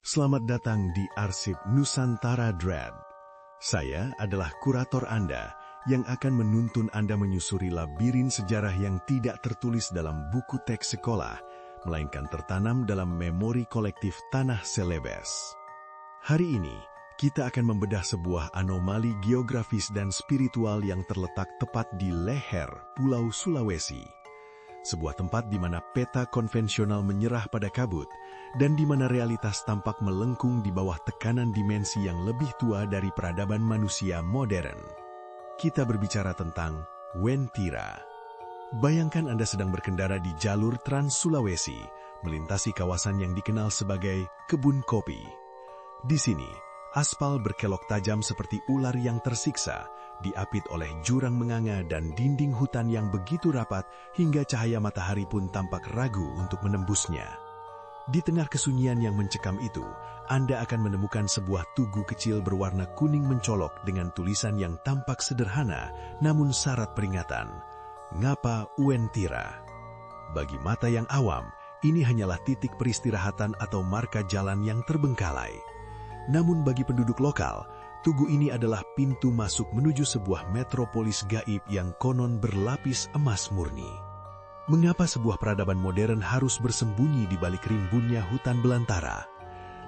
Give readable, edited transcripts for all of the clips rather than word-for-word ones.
Selamat datang di Arsip Nusantara Dread. Saya adalah kurator Anda yang akan menuntun Anda menyusuri labirin sejarah yang tidak tertulis dalam buku teks sekolah, melainkan tertanam dalam memori kolektif Tanah Celebes. Hari ini, kita akan membedah sebuah anomali geografis dan spiritual yang terletak tepat di leher Pulau Sulawesi. Sebuah tempat di mana peta konvensional menyerah pada kabut dan di mana realitas tampak melengkung di bawah tekanan dimensi yang lebih tua dari peradaban manusia modern. Kita berbicara tentang Wentira. Bayangkan Anda sedang berkendara di jalur Trans Sulawesi, melintasi kawasan yang dikenal sebagai kebun kopi. Di sini, aspal berkelok tajam seperti ular yang tersiksa, diapit oleh jurang menganga dan dinding hutan yang begitu rapat hingga cahaya matahari pun tampak ragu untuk menembusnya. Di tengah kesunyian yang mencekam itu, Anda akan menemukan sebuah tugu kecil berwarna kuning mencolok dengan tulisan yang tampak sederhana namun syarat peringatan, Ngapa Wentira. Bagi mata yang awam, ini hanyalah titik peristirahatan atau marka jalan yang terbengkalai. Namun bagi penduduk lokal, tugu ini adalah pintu masuk menuju sebuah metropolis gaib yang konon berlapis emas murni. Mengapa sebuah peradaban modern harus bersembunyi di balik rimbunnya hutan belantara?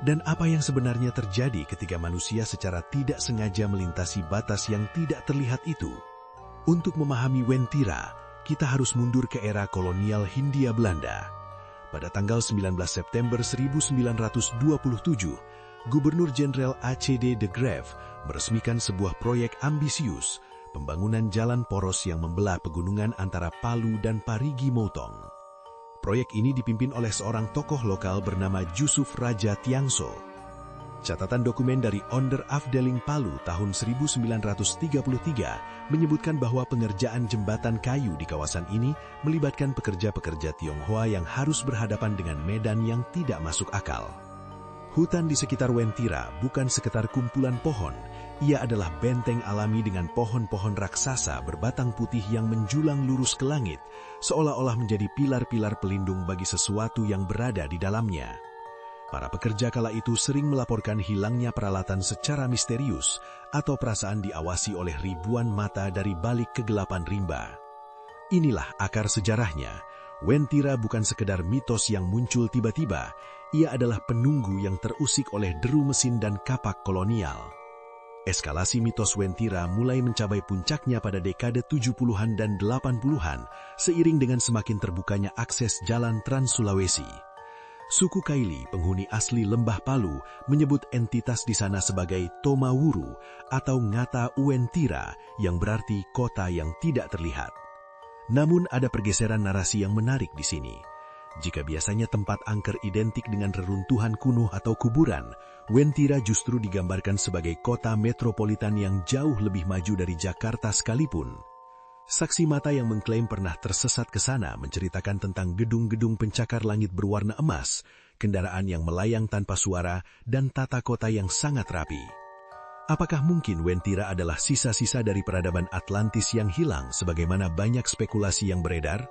Dan apa yang sebenarnya terjadi ketika manusia secara tidak sengaja melintasi batas yang tidak terlihat itu? Untuk memahami Wentira, kita harus mundur ke era kolonial Hindia Belanda. Pada tanggal 19 September 1927, Gubernur Jenderal A.C.D. de Graaf meresmikan sebuah proyek ambisius, pembangunan jalan poros yang membelah pegunungan antara Palu dan Parigi Motong. Proyek ini dipimpin oleh seorang tokoh lokal bernama Jusuf Raja Tiangso. Catatan dokumen dari Onder Afdeling Palu tahun 1933 menyebutkan bahwa pengerjaan jembatan kayu di kawasan ini melibatkan pekerja-pekerja Tionghoa yang harus berhadapan dengan medan yang tidak masuk akal. Hutan di sekitar Wentira bukan sekedar kumpulan pohon, ia adalah benteng alami dengan pohon-pohon raksasa berbatang putih yang menjulang lurus ke langit, seolah-olah menjadi pilar-pilar pelindung bagi sesuatu yang berada di dalamnya. Para pekerja kala itu sering melaporkan hilangnya peralatan secara misterius atau perasaan diawasi oleh ribuan mata dari balik kegelapan rimba. Inilah akar sejarahnya. Wentira bukan sekedar mitos yang muncul tiba-tiba, ia adalah penunggu yang terusik oleh deru mesin dan kapak kolonial. Eskalasi mitos Wentira mulai mencapai puncaknya pada dekade 70-an dan 80-an, seiring dengan semakin terbukanya akses jalan Trans Sulawesi. Suku Kaili, penghuni asli Lembah Palu, menyebut entitas di sana sebagai Tomawuru atau Ngata Wentira, yang berarti kota yang tidak terlihat. Namun ada pergeseran narasi yang menarik di sini. Jika biasanya tempat angker identik dengan reruntuhan kuno atau kuburan, Wentira justru digambarkan sebagai kota metropolitan yang jauh lebih maju dari Jakarta sekalipun. Saksi mata yang mengklaim pernah tersesat ke sana menceritakan tentang gedung-gedung pencakar langit berwarna emas, kendaraan yang melayang tanpa suara, dan tata kota yang sangat rapi. Apakah mungkin Wentira adalah sisa-sisa dari peradaban Atlantis yang hilang sebagaimana banyak spekulasi yang beredar?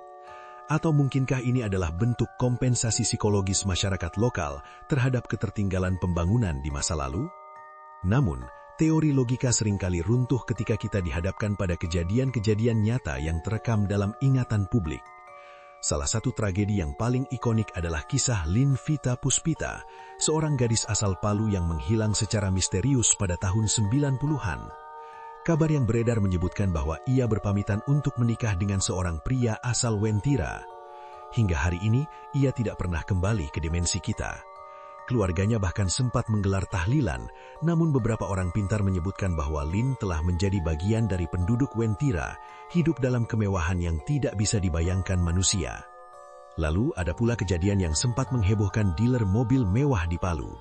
Atau mungkinkah ini adalah bentuk kompensasi psikologis masyarakat lokal terhadap ketertinggalan pembangunan di masa lalu? Namun, teori logika seringkali runtuh ketika kita dihadapkan pada kejadian-kejadian nyata yang terekam dalam ingatan publik. Salah satu tragedi yang paling ikonik adalah kisah Lin Vita Puspita, seorang gadis asal Palu yang menghilang secara misterius pada tahun 90-an. Kabar yang beredar menyebutkan bahwa ia berpamitan untuk menikah dengan seorang pria asal Wentira. Hingga hari ini, ia tidak pernah kembali ke dimensi kita. Keluarganya bahkan sempat menggelar tahlilan, namun beberapa orang pintar menyebutkan bahwa Lin telah menjadi bagian dari penduduk Wentira, hidup dalam kemewahan yang tidak bisa dibayangkan manusia. Lalu ada pula kejadian yang sempat menghebohkan dealer mobil mewah di Palu.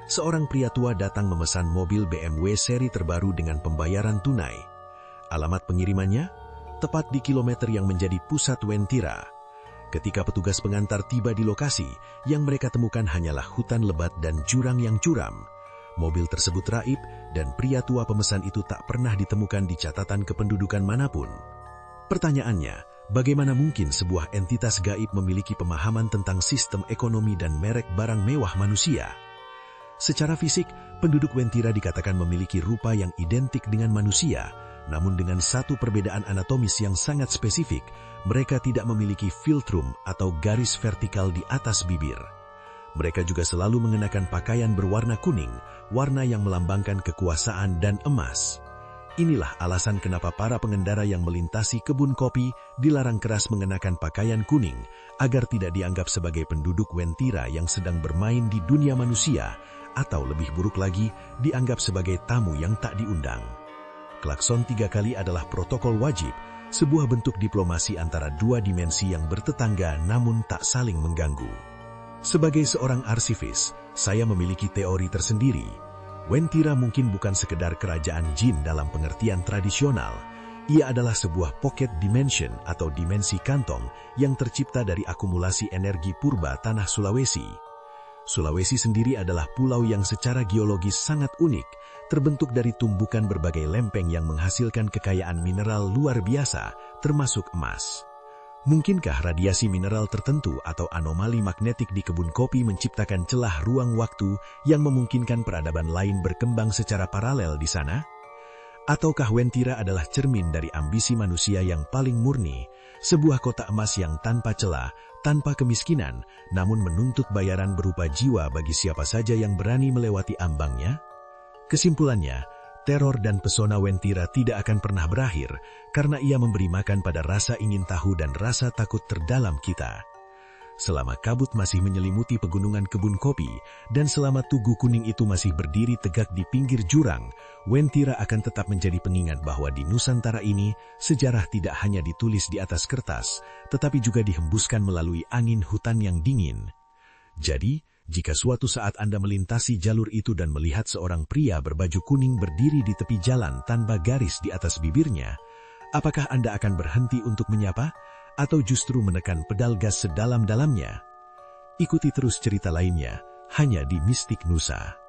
Seorang pria tua datang memesan mobil BMW seri terbaru dengan pembayaran tunai. Alamat pengirimannya? Tepat di kilometer yang menjadi pusat Wentira. Ketika petugas pengantar tiba di lokasi, yang mereka temukan hanyalah hutan lebat dan jurang yang curam. Mobil tersebut raib dan pria tua pemesan itu tak pernah ditemukan di catatan kependudukan manapun. Pertanyaannya, bagaimana mungkin sebuah entitas gaib memiliki pemahaman tentang sistem ekonomi dan merek barang mewah manusia? Secara fisik, penduduk Wentira dikatakan memiliki rupa yang identik dengan manusia, namun dengan satu perbedaan anatomis yang sangat spesifik, mereka tidak memiliki philtrum atau garis vertikal di atas bibir. Mereka juga selalu mengenakan pakaian berwarna kuning, warna yang melambangkan kekuasaan dan emas. Inilah alasan kenapa para pengendara yang melintasi kebun kopi dilarang keras mengenakan pakaian kuning, agar tidak dianggap sebagai penduduk Wentira yang sedang bermain di dunia manusia, atau lebih buruk lagi, dianggap sebagai tamu yang tak diundang. Klakson 3 kali adalah protokol wajib, sebuah bentuk diplomasi antara dua dimensi yang bertetangga namun tak saling mengganggu. Sebagai seorang arsivis, saya memiliki teori tersendiri. Wentira mungkin bukan sekedar kerajaan jin dalam pengertian tradisional. Ia adalah sebuah pocket dimension atau dimensi kantong yang tercipta dari akumulasi energi purba tanah Sulawesi. Sulawesi sendiri adalah pulau yang secara geologis sangat unik, terbentuk dari tumbukan berbagai lempeng yang menghasilkan kekayaan mineral luar biasa, termasuk emas. Mungkinkah radiasi mineral tertentu atau anomali magnetik di kebun kopi menciptakan celah ruang waktu yang memungkinkan peradaban lain berkembang secara paralel di sana? Ataukah Wentira adalah cermin dari ambisi manusia yang paling murni, sebuah kota emas yang tanpa celah, tanpa kemiskinan, namun menuntut bayaran berupa jiwa bagi siapa saja yang berani melewati ambangnya? Kesimpulannya, teror dan pesona Wentira tidak akan pernah berakhir karena ia memberi makan pada rasa ingin tahu dan rasa takut terdalam kita. Selama kabut masih menyelimuti pegunungan kebun kopi dan selama tugu kuning itu masih berdiri tegak di pinggir jurang, Wentira akan tetap menjadi pengingat bahwa di Nusantara ini sejarah tidak hanya ditulis di atas kertas, tetapi juga dihembuskan melalui angin hutan yang dingin. Jadi, jika suatu saat Anda melintasi jalur itu dan melihat seorang pria berbaju kuning berdiri di tepi jalan tanpa garis di atas bibirnya, apakah Anda akan berhenti untuk menyapa, atau justru menekan pedal gas sedalam-dalamnya? Ikuti terus cerita lainnya, hanya di Mistik Nusa.